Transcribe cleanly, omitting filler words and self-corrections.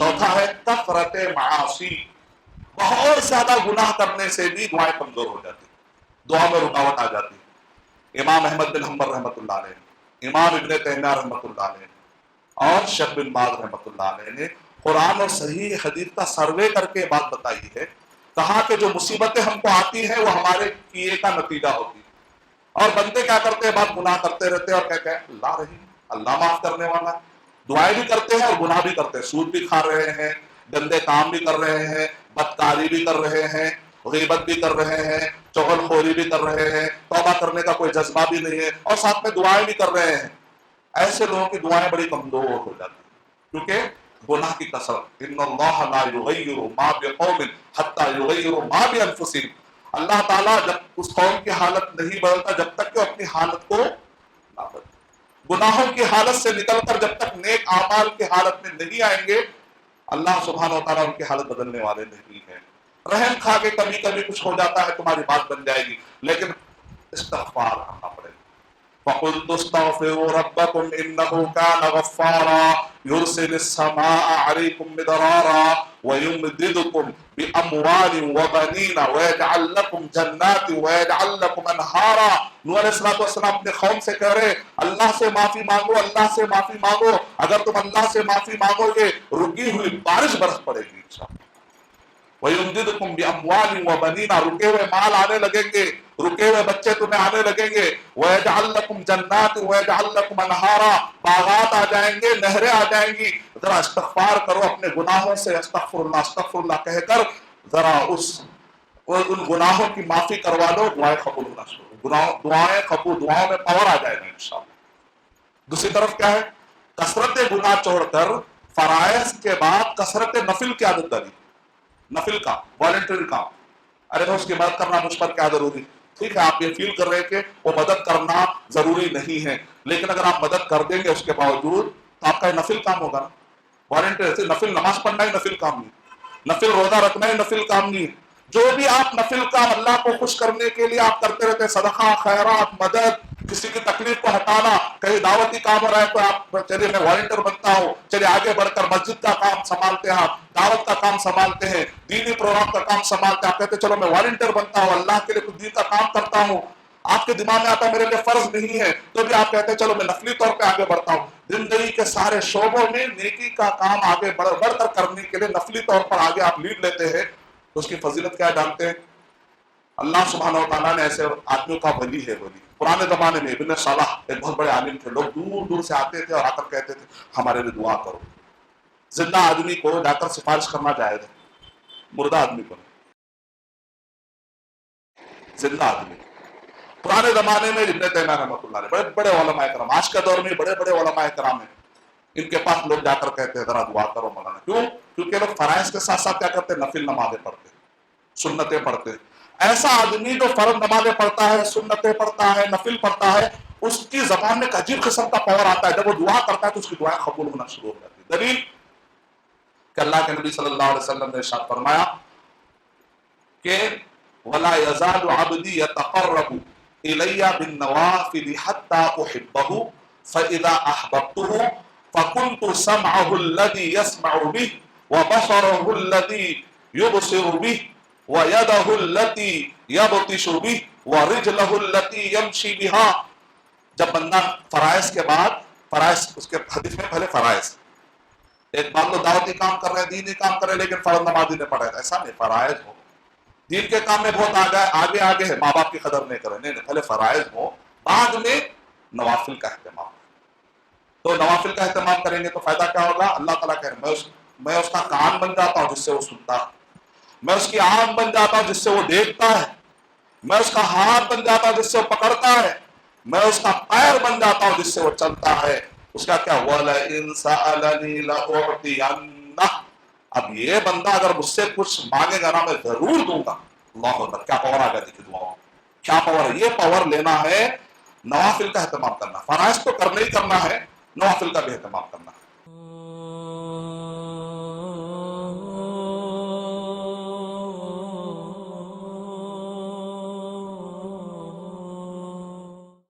چوتھا ہے کثرت معاصی، بہت زیادہ گناہ کرنے سے بھی دعائیں کمزور ہو جاتی، دعا میں رکاوٹ آ جاتی۔ امام احمد بن حنبل رحمۃ اللہ علیہ، امام ابن تیمیہ رحمۃ اللہ علیہ اور شیخ بن باز رحمۃ اللہ علیہ نے قرآن اور صحیح حدیث کا سروے کر کے بات بتائی ہے، کہا کہ جو مصیبتیں ہم کو آتی ہیں وہ ہمارے کیے کا نتیجہ ہوتی ہے، اور بندے کیا کرتے ہیں، بات گناہ کرتے رہتے ہیں اور کہتے ہیں اللہ رحیم، اللہ معاف کرنے والا، دعائیں بھی کرتے ہیں اور گناہ بھی کرتے ہیں، سود بھی کھا رہے ہیں، گندے کام بھی کر رہے ہیں، بدکاری بھی کر رہے ہیں، غیبت بھی کر رہے ہیں، چغل خوری بھی کر رہے ہیں، توبہ کرنے کا کوئی جذبہ بھی نہیں ہے، اور ساتھ میں دعائیں بھی کر رہے ہیں۔ ایسے لوگوں کی دعائیں بڑی کمزور ہو جاتی ہیں، کیونکہ گناہ کی کثرت۔ ان اللہ لا یغیر ما بقوم حتی یغیروا ما بانفسہم، اللہ تعالیٰ جب اس قوم کی حالت نہیں بدلتا جب تک کہ وہ اپنی حالت کو نہ بدلے۔ گناہوں کی حالت سے نکل کر جب تک نیک اعمال کی حالت میں نہیں آئیں گے، اللہ سبحانہ و تعالیٰ ان کی حالت بدلنے والے نہیں ہیں۔ رحم کھا کے کبھی کبھی کچھ ہو جاتا ہے، تمہاری بات بن جائے گی، لیکن استغفار کرنا پڑے گا۔ فَقُلْتُ اسْتَغْفِرُوا رَبَّكُمْ إِنَّهُ كَانَ غَفَّارًا يُرْسِلِ السَّمَاءَ عَلَيْكُمْ مِدْرَارًا وَيُمْدِدْكُمْ بِأَمْوَالٍ وَبَنِينَ وَيَجْعَلْ لَكُمْ جَنَّاتٍ وَيَجْعَلْ لَكُمْ أَنْهَارًا۔ نوح علیہ السلام اپنے قوم سے کہہ رہے اللہ سے معافی مانگو، اللہ سے معافی مانگو، اگر تم اللہ سے معافی مانگو گے رکی ہوئی بارش برس پڑے گی انشاءاللہ۔ وَيُمْدِدْكُمْ بِأَمْوَالٍ وَبَنِينَ، رکے ہوئے مال آنے لگیں گے، رکے ہوئے بچے تمہیں آنے لگیں گے۔ وَيَجْعَلْ لَكُمْ جَنَّاتٍ وَيَجْعَلْ لَكُمْ أَنْهَارًا، باغات آ جائیں گے، نہریں آ جائیں گی۔ ذرا استغفار کرو اپنے گناہوں سے، استغفر اللہ کہہ کر ذرا ان گناہوں کی معافی کروا لو، دعائیں قبول ہونا شروع، دعائیں قبول، دعاؤں میں پاور آ جائے گا انشاءاللہ۔ دوسری طرف کیا ہے، کثرت گناہ چھوڑ کر فرائض کے بعد کثرت نفل کی عادت ڈالی، نفل کا والنٹری کام۔ ارے اس کی مدد کرنا مجھ پر کیا ضروری، ٹھیک ہے آپ یہ فیل کر رہے ہیں کہ وہ مدد کرنا ضروری نہیں ہے، لیکن اگر آپ مدد کر دیں گے اس کے باوجود تو آپ کا یہ نفل کام ہوگا نا، والنٹری۔ نفل نماز پڑھنا ہی نفل کام نہیں، نفل روزہ رکھنا ہی نفل کام نہیں ہے۔ جو بھی آپ نفل کام اللہ کو خوش کرنے کے لیے آپ کرتے رہتے ہیں، صدقہ، خیرات، مدد، کسی کی تکلیف کو ہٹانا، کہیں دعوتی کام ہو رہا ہے تو آپ چلیے میں والنٹیئر بنتا ہوں، چلیے آگے بڑھ کر مسجد کا کام سنبھالتے ہیں، آپ دعوت کا کام سنبھالتے ہیں، دینی پروگرام کا کام سنبھالتے ہیں، آپ کہتے ہیں چلو میں والنٹیئر بنتا ہوں، اللہ کے لیے کچھ دین کا کام کرتا ہوں، آپ کے دماغ میں آتا ہے میرے لیے فرض نہیں ہے، تو بھی آپ کہتے ہیں چلو میں نفلی طور پہ آگے بڑھتا ہوں۔ زندگی کے سارے شعبوں میں نیکی کا کام آگے بڑھ کر کرنے کے لیے نفلی طور پر آگے آپ لیڈ لیتے ہیں، تو اس کی فضیلت کیا جانتے ہیں؟ اللہ سبحانہ و تعالیٰ نے ایسے آدمیوں کا ولی ہے، ولی پرانے زمانے میں ابن صلاح ایک بہت بڑے عالم تھے، لوگ دور دور سے آتے تھے اور آ کر کہتے تھے ہمارے لیے دعا کرو۔ زندہ آدمی کو جا کر سفارش کرنا جائز ہے، مردہ آدمی کو نہیں، زندہ آدمی۔ پرانے زمانے میں ابن تیمیہ رحمۃ اللہ علیہ بڑے بڑے علماء کرام، آج کے دور میں بڑے بڑے علماء کرام ہیں، ان کے پاس لوگ جا کر کہتے ہیں ذرا دعا کرو مولانا۔ کیوں؟ کیونکہ لوگ فرائض کے ساتھ ساتھ کیا کرتے ہیں، نفل نمازیں پڑھتے ہیں، سنتیں پڑھتے ہیں۔ ایسا آدمی جو فرض نمازیں پڑھتا ہے، سنتیں پڑھتا ہے، نفل پڑھتا ہے، اس کی زبان میں ایک عجیب قسم کا پاور آتا ہے، جب وہ دعا کرتا ہے تو اس کی دعائیں قبول ہونا شروع ہو جاتی ہے۔ دلیل کہ اللہ کے نبی صلی اللہ علیہ وسلم نے ارشاد فرمایا کہ وَلَا يَزَالُ عَبْدِي يَتَقَرَّبُ إِلَيَّ بِالنَّوَافِلِ حَتَّى أُحِبَّهُ فَإِذَا أَحْبَبْتُهُ فَكُنْتُ سَمْعَهُ الَّذِي يَسْمَعُ بِهِ وَبَصَرَهُ الَّذِي يُبْصِرُ بِهِ وَيَدَهُ الَّتِي يَبْطِشُ بِهِ وَرِجْلَهُ الَّتِي يَمْشِي بِهَا۔ جب بندہ فرائض کے بعد، فرائض اس کے حدیث میں پہلے فرائض، ایک مان لو دعوتی کام کر رہے ہیں، دینی کام کر رہے ہیں، لیکن فرض نماز نہیں پڑھ رہے، ایسا نہیں، فرائض ہو، دین کے کام میں بہت آگے ہے، ماں باپ کی قدر نہیں کرے، نہیں، پہلے فرائض ہو، بعد میں نوافل کا اہتمام۔ تو نوافل کا اہتمام کریں گے تو فائدہ کیا ہوگا؟ اللہ تعالیٰ کہہ رہے ہیں میں اس کا کان بن جاتا ہوں جس سے وہ سنتا ہے، میں اس کی آنکھ بن جاتا ہوں جس سے وہ دیکھتا ہے، میں اس کا ہاتھ بن جاتا ہوں جس سے وہ پکڑتا ہے، میں اس کا پیر بن جاتا ہوں جس سے وہ چلتا ہے۔ اس کا کیا وَلَئِن سَأَلَنِي لَأُعْطِيَنَّهُ، اب یہ بندہ اگر مجھ سے کچھ مانگے گا نا میں ضرور دوں گا۔ اللہ اکبر، کیا پاور آ گیا دیکھیے دعاؤں، کیا پاور ہے۔ یہ پاور لینا ہے، نوافل کا اہتمام کرنا، فرائض تو کرنا ہی کرنا ہے، نوافل کا بھی اہتمام کرنا ہے۔